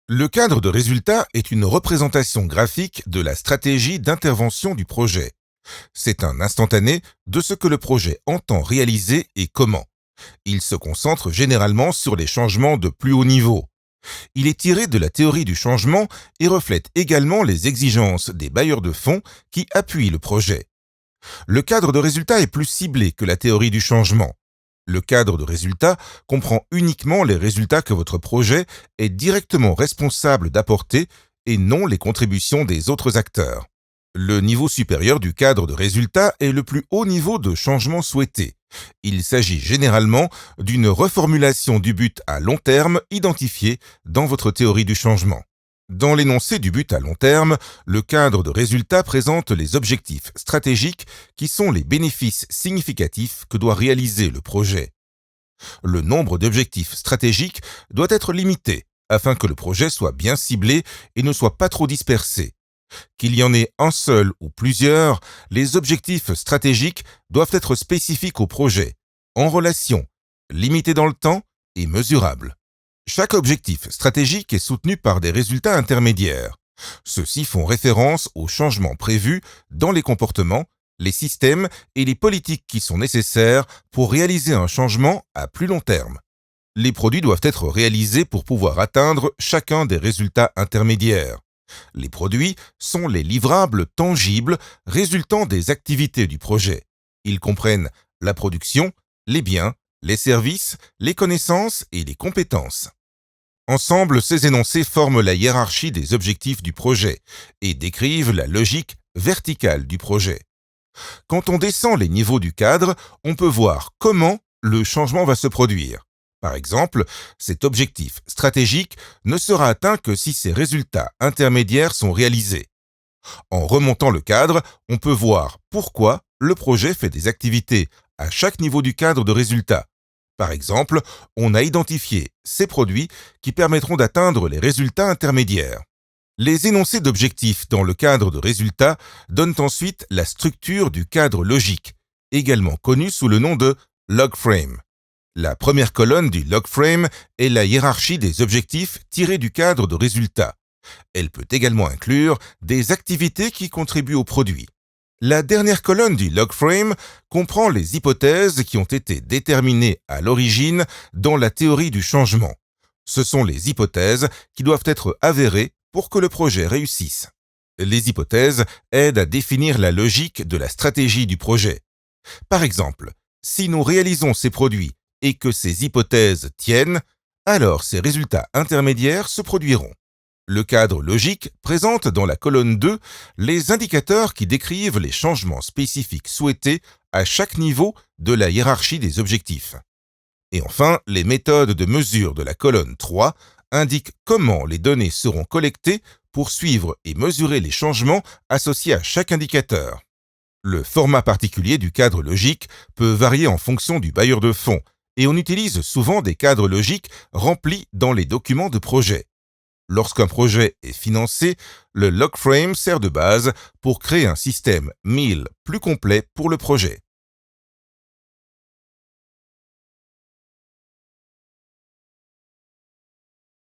Le cadre de résultat est une représentation graphique de la stratégie d'intervention du projet. C'est un instantané de ce que le projet entend réaliser et comment. Il se concentre généralement sur les changements de plus haut niveau. Il est tiré de la théorie du changement et reflète également les exigences des bailleurs de fonds qui appuient le projet. Le cadre de résultat est plus ciblé que la théorie du changement. Le cadre de résultat comprend uniquement les résultats que votre projet est directement responsable d'apporter et non les contributions des autres acteurs. Le niveau supérieur du cadre de résultat est le plus haut niveau de changement souhaité. Il s'agit généralement d'une reformulation du but à long terme identifié dans votre théorie du changement. Dans l'énoncé du but à long terme, le cadre de résultat présente les objectifs stratégiques qui sont les bénéfices significatifs que doit réaliser le projet. Le nombre d'objectifs stratégiques doit être limité afin que le projet soit bien ciblé et ne soit pas trop dispersé. Qu'il y en ait un seul ou plusieurs, les objectifs stratégiques doivent être spécifiques au projet, en relation, limités dans le temps et mesurables. Chaque objectif stratégique est soutenu par des résultats intermédiaires. Ceux-ci font référence aux changements prévus dans les comportements, les systèmes et les politiques qui sont nécessaires pour réaliser un changement à plus long terme. Les produits doivent être réalisés pour pouvoir atteindre chacun des résultats intermédiaires. Les produits sont les livrables tangibles résultant des activités du projet. Ils comprennent la production, les biens, les services, les connaissances et les compétences. Ensemble, ces énoncés forment la hiérarchie des objectifs du projet et décrivent la logique verticale du projet. Quand on descend les niveaux du cadre, on peut voir comment le changement va se produire. Par exemple, cet objectif stratégique ne sera atteint que si ces résultats intermédiaires sont réalisés. En remontant le cadre, on peut voir pourquoi le projet fait des activités à chaque niveau du cadre de résultats. Par exemple, on a identifié ces produits qui permettront d'atteindre les résultats intermédiaires. Les énoncés d'objectifs dans le cadre de résultats donnent ensuite la structure du cadre logique, également connu sous le nom de log frame. La première colonne du log frame est la hiérarchie des objectifs tirés du cadre de résultats. Elle peut également inclure des activités qui contribuent au produit. La dernière colonne du log frame comprend les hypothèses qui ont été déterminées à l'origine dans la théorie du changement. Ce sont les hypothèses qui doivent être avérées pour que le projet réussisse. Les hypothèses aident à définir la logique de la stratégie du projet. Par exemple, si nous réalisons ces produits et que ces hypothèses tiennent, alors ces résultats intermédiaires se produiront. Le cadre logique présente dans la colonne 2 les indicateurs qui décrivent les changements spécifiques souhaités à chaque niveau de la hiérarchie des objectifs. Et enfin, les méthodes de mesure de la colonne 3 indiquent comment les données seront collectées pour suivre et mesurer les changements associés à chaque indicateur. Le format particulier du cadre logique peut varier en fonction du bailleur de fonds, et on utilise souvent des cadres logiques remplis dans les documents de projet. Lorsqu'un projet est financé, le log frame sert de base pour créer un système MIL plus complet pour le projet.